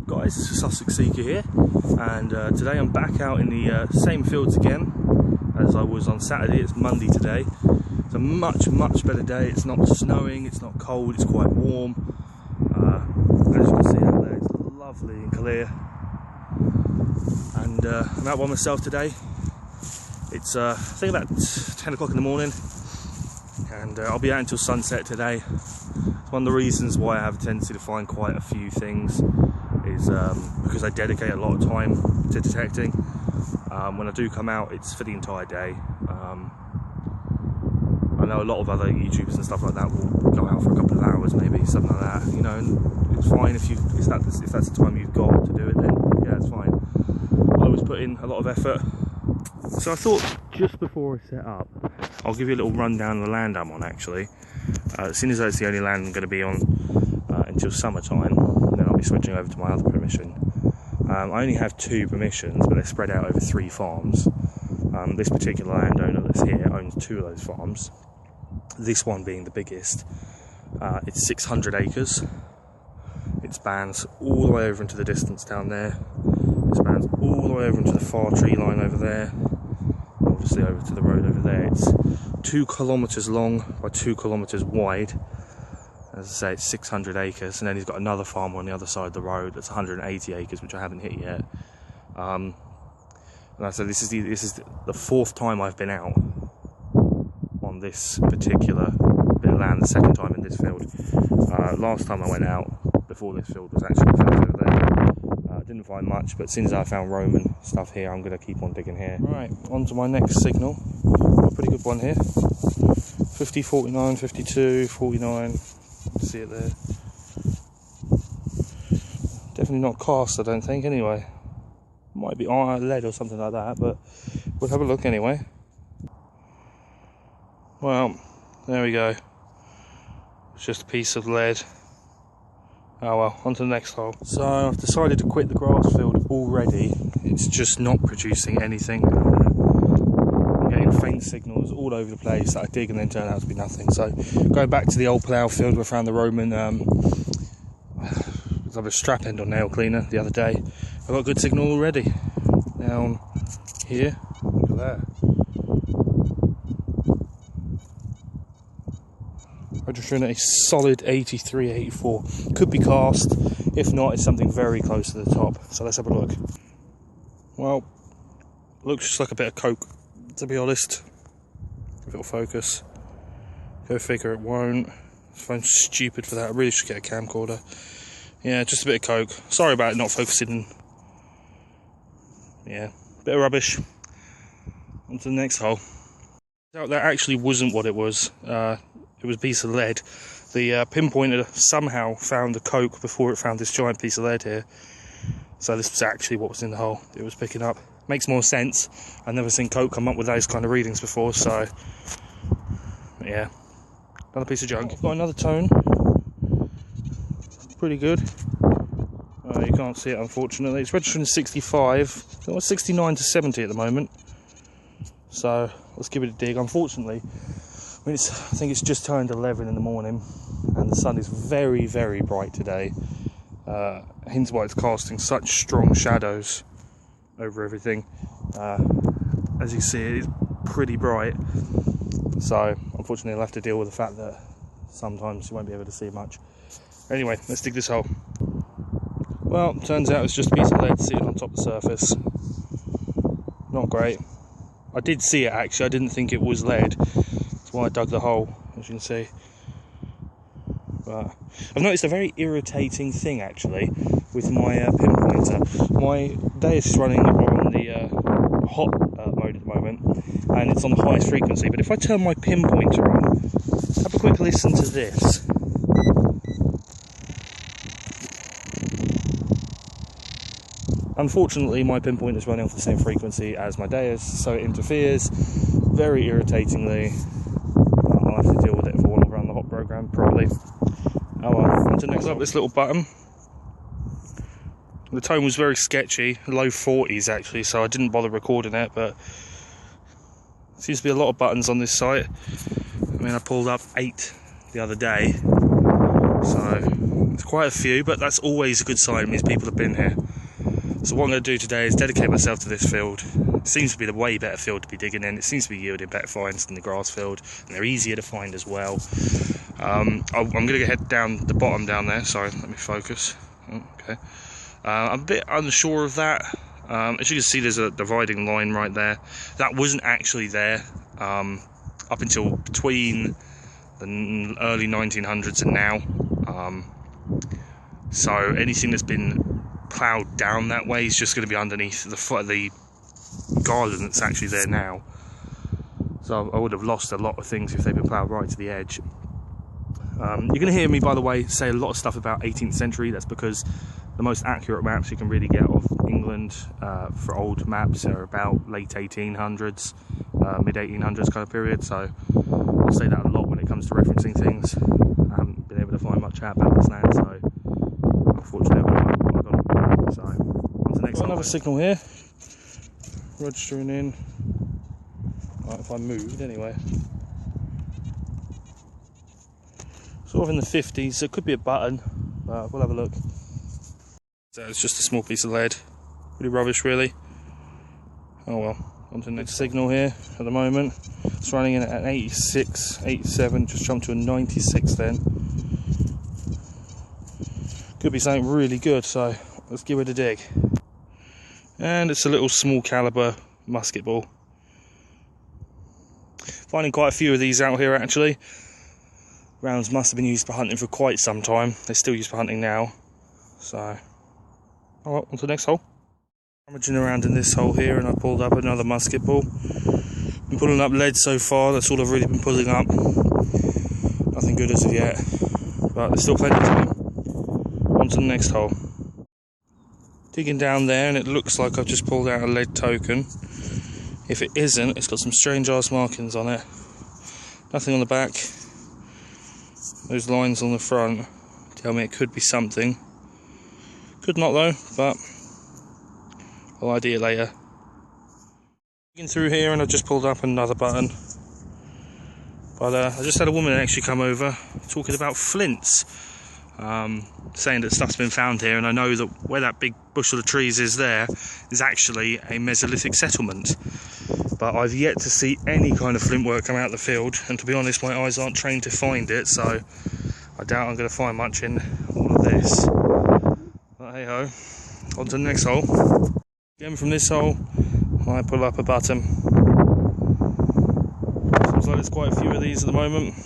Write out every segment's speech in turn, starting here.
Guys, Sussex Seeker here, and today I'm back out in the same fields again as I was on Saturday. It's Monday today. It's a much better day. It's not snowing, it's not cold, it's quite warm. As you can see out there, it's lovely and clear. And I'm out by myself today. It's I think about 10 o'clock in the morning, and I'll be out until sunset today. It's one of the reasons why I have a tendency to find quite a few things is because I dedicate a lot of time to detecting. When I do come out, it's for the entire day. I know a lot of other YouTubers and stuff like that will go out for a couple of hours, maybe something like that. You know, and it's fine if that's the time you've got to do it. Then yeah, it's fine. I always put in a lot of effort. So I thought just before I set up, I'll give you a little rundown of the land I'm on. Actually, seeing as though it's the only land I'm going to be on until summertime, then I'll be switching over to my other permission. I only have 2 permissions, but they're spread out over 3 farms. This particular landowner that's here owns 2 of those farms. This one being the biggest. It's 600 acres. It spans all the way over into the distance down there. It spans all the way over into the far tree line over there. Obviously over to the road over there. It's 2 kilometres long by 2 kilometres wide. As I say, it's 600 acres, and then he's got another farm on the other side of the road that's 180 acres, which I haven't hit yet. And I said this is the 4th time I've been out on this particular bit of land. The 2nd time in this field. Last time I went out before this field was actually the field over there. Didn't find much, but since I found Roman stuff here, I'm going to keep on digging here. Right, on to my next signal. A pretty good one here. 50, 49, 52, 49. See it there. Definitely not cast, I don't think, anyway. Might be lead or something like that, but we'll have a look anyway. Well, there we go. It's just a piece of lead. Oh well, on to the next hole. So I've decided to quit the grass field already. It's just not producing anything. I'm getting faint signals all over the place that I dig and then turn out to be nothing. So going back to the old plough field where I found the Roman I have a strap end on nail cleaner the other day. I've got a good signal already. Down here, look at that. Registering a solid 83, 84. Could be cast. If not, it's something very close to the top. So let's have a look. Well, looks just like a bit of coke, to be honest. If it'll focus. Go figure, it won't. This phone's stupid for that. I really should get a camcorder. Yeah, just a bit of coke. Sorry about it not focusing. Yeah, bit of rubbish. On to the next hole. That actually wasn't what it was. It was a piece of lead. The pinpointer somehow found the coke before it found this giant piece of lead here. So this was actually what was in the hole it was picking up. Makes more sense. I've never seen coke come up with those kind of readings before, so yeah. Another piece of junk. Got another tone. Pretty good. You can't see it, unfortunately. It's registering 65. It's 69 to 70 at the moment. So let's give it a dig. Unfortunately, I think it's just turned 11 in the morning, and the sun is very bright today. Hence why it's casting such strong shadows over everything. As you see, it is pretty bright. So unfortunately, I'll have to deal with the fact that sometimes you won't be able to see much. Anyway, let's dig this hole. Well, turns out it's just a piece of lead sitting on top of the surface. Not great. I did see it actually, I didn't think it was lead. That's why I dug the hole, as you can see. But I've noticed a very irritating thing actually with my pinpointer. My Deus is running on the hot mode at the moment, and it's on the highest frequency. But if I turn my pinpointer on, have a quick listen to this. Unfortunately, my pinpoint is running off the same frequency as my Deus, so it interferes very irritatingly. I'll have to deal with it if I want to run the hot program properly. Oh well, on to next up, this little button. The tone was very sketchy, low 40s actually, so I didn't bother recording it, but there seems to be a lot of buttons on this site. I mean, I pulled up 8 the other day, so There's quite a few, but that's always a good sign. It means people have been here. So what I'm going to do today is dedicate myself to this field. It seems to be the way better field to be digging in. It seems to be yielding better finds than the grass field, and they're easier to find as well. I'm going to head down the bottom down there. Sorry, let me focus. Okay. I'm a bit unsure of that. As you can see, there's a dividing line right there. That wasn't actually there up until between the early 1900s and now. So anything that's been ploughed down that way is just going to be underneath the garden that's actually there now. So I would have lost a lot of things if they'd been ploughed right to the edge. You're going to hear me, by the way, say a lot of stuff about 18th century. That's because the most accurate maps you can really get of England for old maps are about late 1800s, mid 1800s kind of period. So I'll say that a lot when it comes to referencing things. I haven't been able to find much out about this land, so unfortunately I got it. So on to the next one. Another signal here, registering in. Right, if I moved anyway. Sort of in the 50s, so it could be a button, but we'll have a look. So it's just a small piece of lead, pretty rubbish really. Oh well, on to the next signal here at the moment. It's running in at 86, 87, just jumped to a 96 then. Could be something really good, so let's give it a dig. And it's a little small caliber musket ball. Finding quite a few of these out here actually. Rounds must have been used for hunting for quite some time. They're still used for hunting now. So, alright, on to the next hole. Rummaging around in this hole here, and I pulled up another musket ball. Been pulling up lead so far, that's all I've really been pulling up. Nothing good as of yet, but there's still plenty of time. On to the next hole. Digging down there, and it looks like I've just pulled out a lead token. If it isn't, it's got some strange ass markings on it. Nothing on the back. Those lines on the front tell me it could be something. Could not though, but I'll ID it later. Looking through here, and I've just pulled up another button. But I just had a woman actually come over talking about flints, saying that stuff's been found here, and I know that where that big bushel of trees is there is actually a Mesolithic settlement. But I've yet to see any kind of flint work come out of the field, and to be honest, my eyes aren't trained to find it, so I doubt I'm going to find much in all of this. But hey ho, on to the next hole. Again from this hole, I pull up a button. Seems like there's quite a few of these at the moment.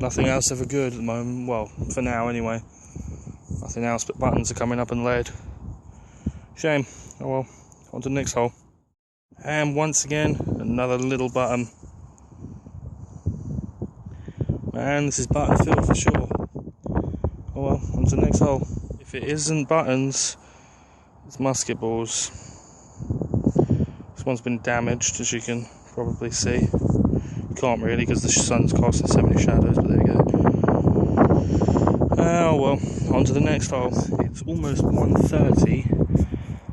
Nothing else ever good at the moment, well, for now anyway. Nothing else but buttons are coming up and lead. Shame, oh well. On to the next hole. And once again, another little button. Man, this is button filled for sure. Oh well, on to the next hole. If it isn't buttons, it's musket balls. This one's been damaged, as you can probably see. You can't really, because the sun's casting so many shadows, but there we go. Oh well, on to the next hole. It's almost 1:30.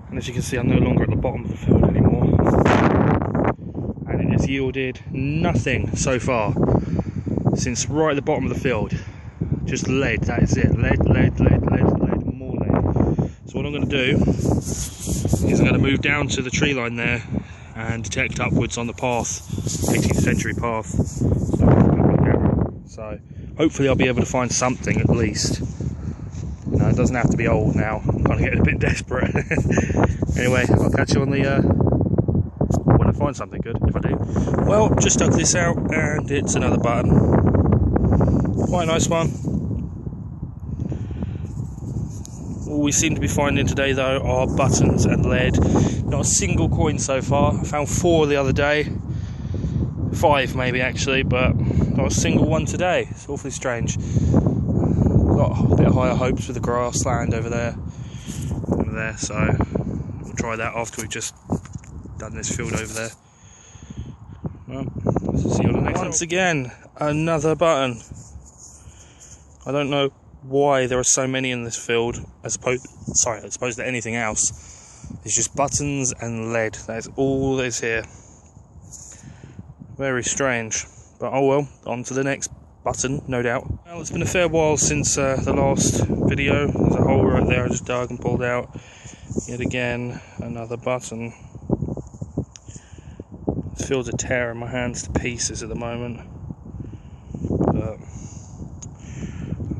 And as you can see, I'm no longer at the bottom of the field anymore, and it has yielded nothing so far since right at the bottom of the field. Just lead, that is it. Lead, more lead. So what I'm going to do is I'm going to move down to the tree line there and detect upwards on the path, 18th century path. So hopefully I'll be able to find something at least. You know, it doesn't have to be old now. I'm kind of getting a bit desperate. Anyway, I'll catch you on the when I find something good, if I do. Well, just dug this out, and it's another button. Quite a nice one. All we seem to be finding today, though, are buttons and lead. Not a single coin so far. I found 4 the other day. 5 maybe, actually, but not a single one today. It's awfully strange. Got a bit of higher hopes with the grassland over there, so we'll try that after we've just done this field over there. Well, see you on the next one. Once again, another button. I don't know why there are so many in this field, as opposed to anything else. It's just buttons and lead. That is all that is here. Very strange, but oh well. On to the next button, no doubt. Well, it's been a fair while since the last video. There's a hole right there I just dug and pulled out. Yet again, another button. It feels a tear in my hands to pieces at the moment. But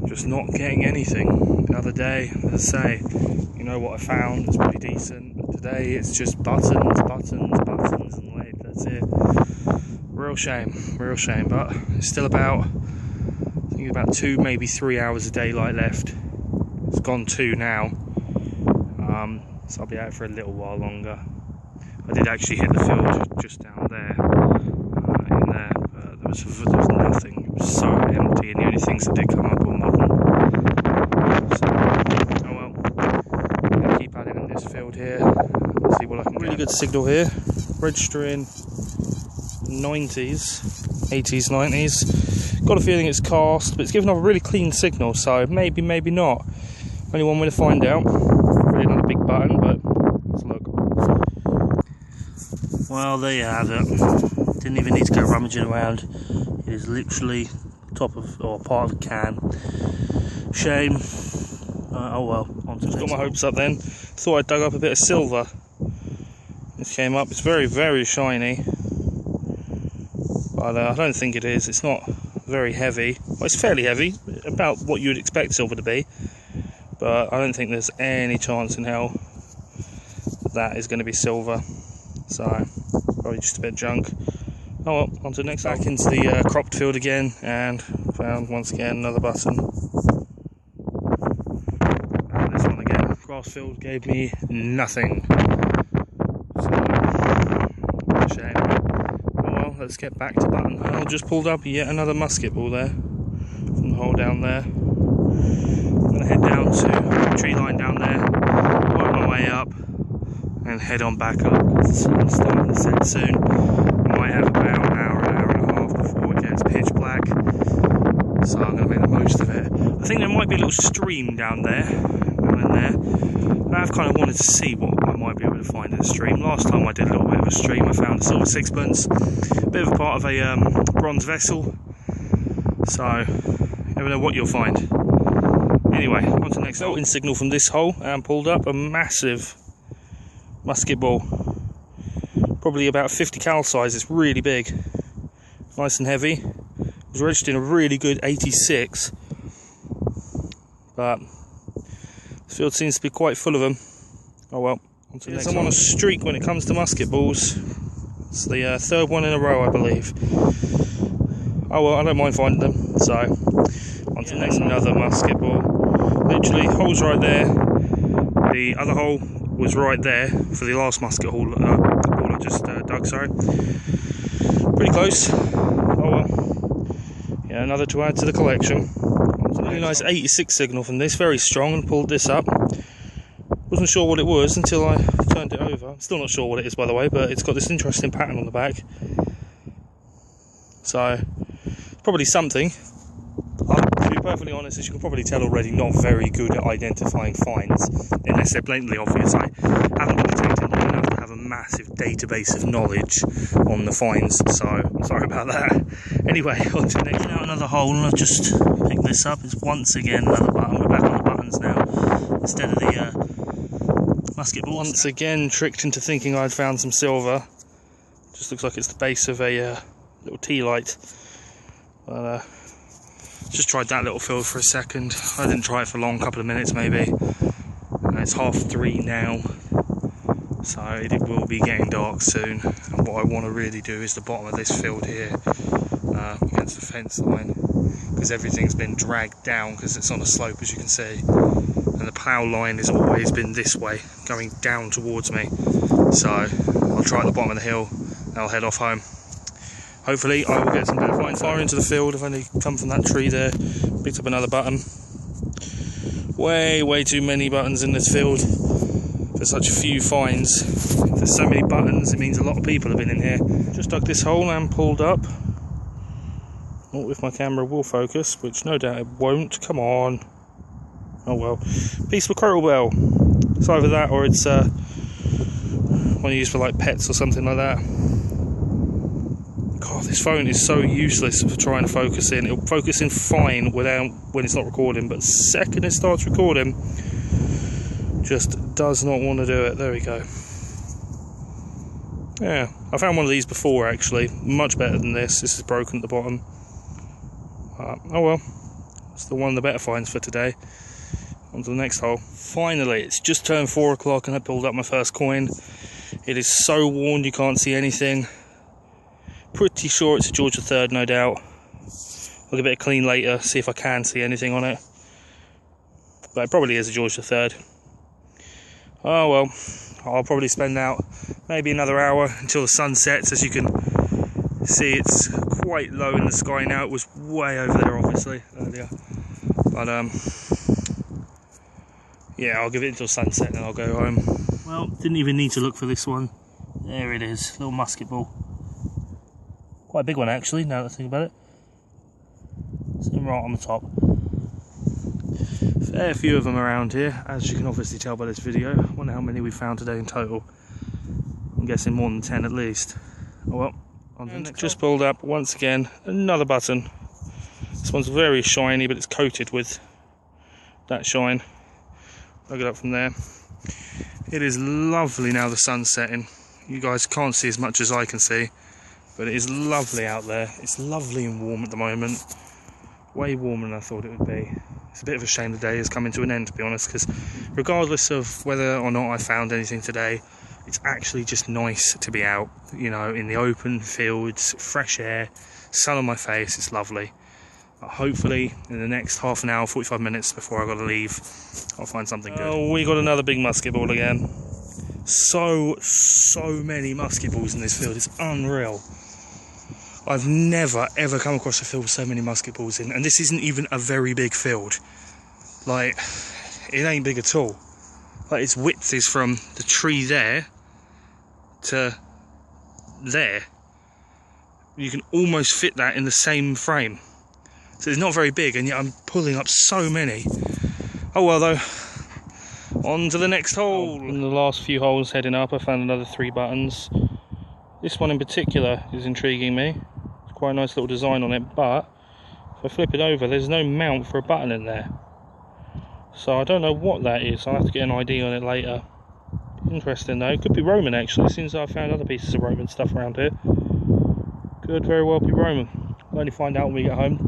I'm just not getting anything. The other day, as I say, you know what I found, it's pretty decent. But today it's just buttons, and lead, that's it. Real shame, but it's still about, I think about 2, maybe 3 hours of daylight left. It's gone 2 now, so I'll be out for a little while longer. I did actually hit the field just down there, in there, but there was nothing. It was so empty, and the only things that did come up were modern. So, oh well, I'm going to keep at it in this field here, see what I can get. Really good signal here, registering 90s, 80s, 90s. Got a feeling it's cast, but it's giving off a really clean signal, so maybe, maybe not. Only one way to find out. Really not a big button, but let's look. Well, there you have it. Didn't even need to go rummaging around. It is literally top of, or part of a can. Shame. Oh well. Just got my hopes up then. Thought I dug up a bit of silver. This came up. It's very, very shiny. But I don't think it is. It's not very heavy. Well, it's fairly heavy, about what you would expect silver to be. But I don't think there's any chance in hell that is going to be silver. So, probably just a bit of junk. Oh well, on to the next. Back into the cropped field again, and found once again another button. And this one again. Grass field gave me nothing. So, shame. Oh well, let's get back to button. I just pulled up yet another musket ball there, from the hole down there. I'm going to head down to the tree line down there, work my way up, and head on back up. The sun's starting to set soon. I might have about an hour and a half before it gets pitch black, so I'm going to make the most of it. I think there might be a little stream down there, and I've kind of wanted to see what I might be able to find in the stream. Last time I did a little bit of a stream, I found a silver sixpence, a bit of a part of a bronze vessel, so you never know what you'll find. Anyway, on to the next hole. In signal from this hole, and pulled up a massive musket ball. Probably about 50 cal size, it's really big. Nice and heavy. It was registered in a really good 86. But the field seems to be quite full of them. Oh well, on to the next. I'm on a streak when it comes to musket balls. It's the 3rd one in a row, I believe. Oh well, I don't mind finding them. So, on to the next. Another musket ball. Literally, hole's right there. The other hole was right there for the last musket hole I just dug, sorry. Pretty close. Oh well. Yeah, another to add to the collection. Really nice 86 signal from this, very strong, and pulled this up. Wasn't sure what it was until I turned it over. I'm still not sure what it is, by the way, but it's got this interesting pattern on the back. So, probably something. To be perfectly honest, as you can probably tell already, not very good at identifying finds, unless they're blatantly obvious. I haven't been detecting long enough to have a massive database of knowledge on the finds, so I'm sorry about that. Anyway, on to the next. Now another hole, and I've just picked this up. It's once again another button. We're back on the buttons now, instead of the musket ball. Once again tricked into thinking I'd found some silver. Just looks like it's the base of a little tea light. But just tried that little field for a second. I didn't try it for long, a couple of minutes maybe. And it's 3:30 now, so it will be getting dark soon. And what I want to really do is the bottom of this field here, against the fence line, because everything's been dragged down because it's on a slope, as you can see. And the plough line has always been this way, going down towards me. So I'll try at the bottom of the hill, and I'll head off home. Hopefully I will get some better finds. Far into the field, I've only come from that tree there, picked up another button. Way too many buttons in this field for such few finds. If there's so many buttons, it means a lot of people have been in here. Just dug this hole and pulled up. Not if my camera will focus, which no doubt it won't. Come on. Oh well. Piece of a coral bell. It's either that or it's one used for like pets or something like that. God, this phone is so useless for trying to focus in. It'll focus in fine when it's not recording, but the second it starts recording, just does not want to do it. There we go. Yeah, I found one of these before actually, much better than this. This is broken at the bottom. Oh well, it's the one of the better finds for today. On to the next hole. Finally, it's just turned 4 o'clock and I pulled up my first coin. It is so worn you can't see anything. Pretty sure it's a George III, no doubt. I'll give it a clean later, see if I can see anything on it. But it probably is a George III. Oh well, I'll probably spend out maybe another hour until the sun sets. As you can see, it's quite low in the sky now. It was way over there obviously earlier. But yeah, I'll give it until sunset and then I'll go home. Well, didn't even need to look for this one. There it is, little musket ball. Quite a big one actually, now that I think about it. Sitting right on the top. Fair few of them around here, as you can obviously tell by this video. I wonder how many we found today in total. I'm guessing more than 10 at least. Oh well, on to the next. Just pulled up once again, another button. This one's very shiny, but it's coated with that shine. Look it up from there. It is lovely now the sun's setting. You guys can't see as much as I can see, but it is lovely out there. It's lovely and warm at the moment. Way warmer than I thought it would be. It's a bit of a shame the day is coming to an end, to be honest, because regardless of whether or not I found anything today, it's actually just nice to be out, you know, in the open fields, fresh air, sun on my face. It's lovely. Hopefully in the next half an hour, 45 minutes before I got to leave, I'll find something good. Oh, we got another big musket ball again. So many musket balls in this field. It's unreal. I've never ever come across a field with so many musket balls in, and this isn't even a very big field. Like, it ain't big at all. Like, its width is from the tree there to there. You can almost fit that in the same frame. So it's not very big, and yet I'm pulling up so many. Oh well though, on to the next hole. In the last few holes heading up, I found another 3 buttons. This one in particular is intriguing me. It's quite a nice little design on it, but if I flip it over, there's no mount for a button in there. So I don't know what that is. I'll have to get an ID on it later. Interesting though, could be Roman actually, since I found other pieces of Roman stuff around here. Could very well be Roman. I'll only find out when we get home.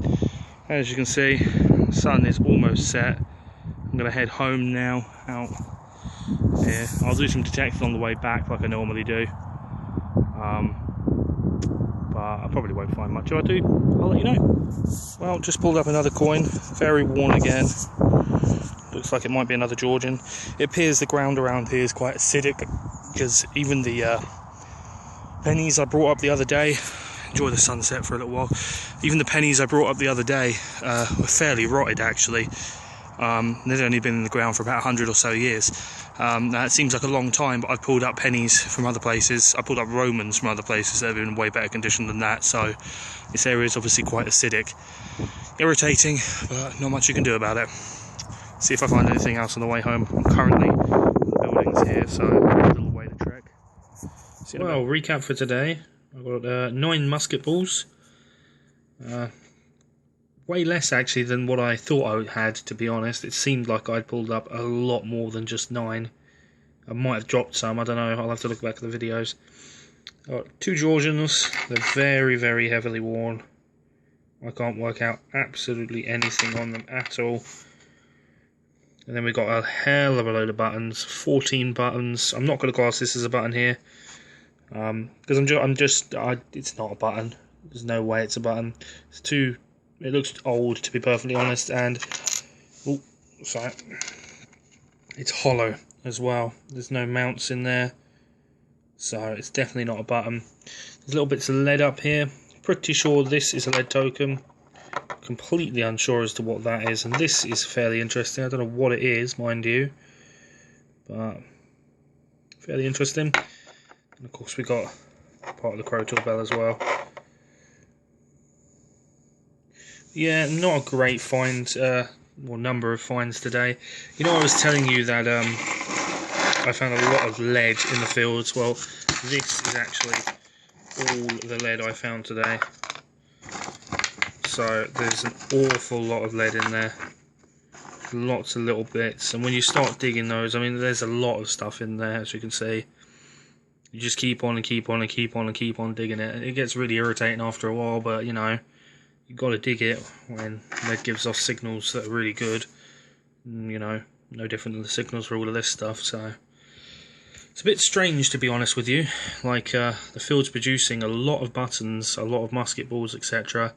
As you can see, the sun is almost set. I'm going to head home now, out here. I'll do some detecting on the way back like I normally do. But I probably won't find much. If I do, I'll let you know. Well, just pulled up another coin, very worn again. Looks like it might be another Georgian. It appears the ground around here is quite acidic, because even the pennies I brought up the other day, enjoy the sunset for a little while, even the pennies I brought up the other day were fairly rotted actually. They'd only been in the ground for about 100 or so years. Now it seems like a long time, but I've pulled up pennies from other places. I pulled up Romans from other places that have been in way better condition than that, so this area is obviously quite acidic. Irritating, but not much you can do about it. See if I find anything else on the way home. I'm currently in the buildings here, so a little way to trek. Well, recap for today. I've got 9 musket balls. Way less actually than what I thought I had, to be honest. It seemed like I'd pulled up a lot more than just 9. I might have dropped some, I don't know, I'll have to look back at the videos. I've got 2 Georgians. They're very, very heavily worn. I can't work out absolutely anything on them at all. And then we've got a hell of a load of buttons, 14 buttons. I'm not going to class this as a button here, because it's not a button. There's no way it's a button. It looks old, to be perfectly honest, and sorry, it's hollow as well. There's no mounts in there, so it's definitely not a button. There's little bits of lead up here. Pretty sure this is a lead token. Completely unsure as to what that is, and this is fairly interesting. I don't know what it is, mind you, but fairly interesting. And of course we got part of the crotal bell as well. Yeah, not a great find, or number of finds today. You know, I was telling you that I found a lot of lead in the fields. Well, this is actually all the lead I found today. So there's an awful lot of lead in there. Lots of little bits, and when you start digging those, I mean, there's a lot of stuff in there, as you can see. You just keep on and keep on and keep on and keep on digging it. It gets really irritating after a while, but you know, you've got to dig it when lead gives off signals that are really good. You know, no different than the signals for all of this stuff. So it's a bit strange, to be honest with you. Like the field's producing a lot of buttons, a lot of musket balls, etc.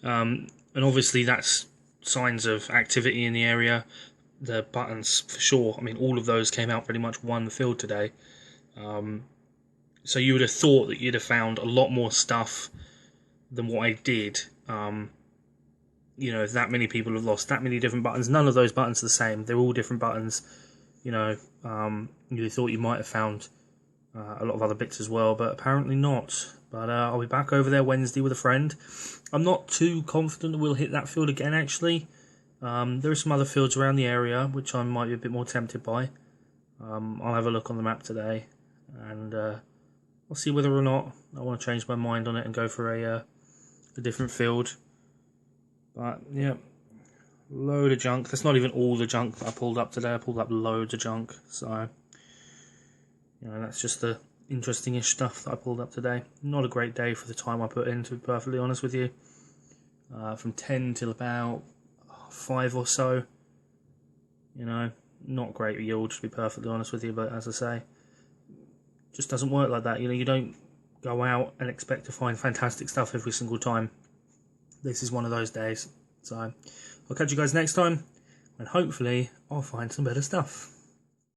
And obviously that's signs of activity in the area. The buttons, for sure, I mean, all of those came out pretty much won the field today. So you would have thought that you'd have found a lot more stuff than what I did. You know, if that many people have lost that many different buttons, none of those buttons are the same. They're all different buttons. You know, you thought you might have found a lot of other bits as well, but apparently not. But I'll be back over there Wednesday with a friend. I'm not too confident that we'll hit that field again, actually. There are some other fields around the area which I might be a bit more tempted by. I'll have a look on the map today, and I'll see whether or not I want to change my mind on it and go for a different field. But yeah, load of junk. That's not even all the junk that I pulled up today. I pulled up loads of junk, so you know, that's just the interesting-ish stuff that I pulled up today. Not a great day for the time I put in, to be perfectly honest with you. From 10 till about 5 or so. You know, not great yield, to be perfectly honest with you, but as I say, just doesn't work like that. You know, you don't go out and expect to find fantastic stuff every single time. This is one of those days. So I'll catch you guys next time, and hopefully I'll find some better stuff.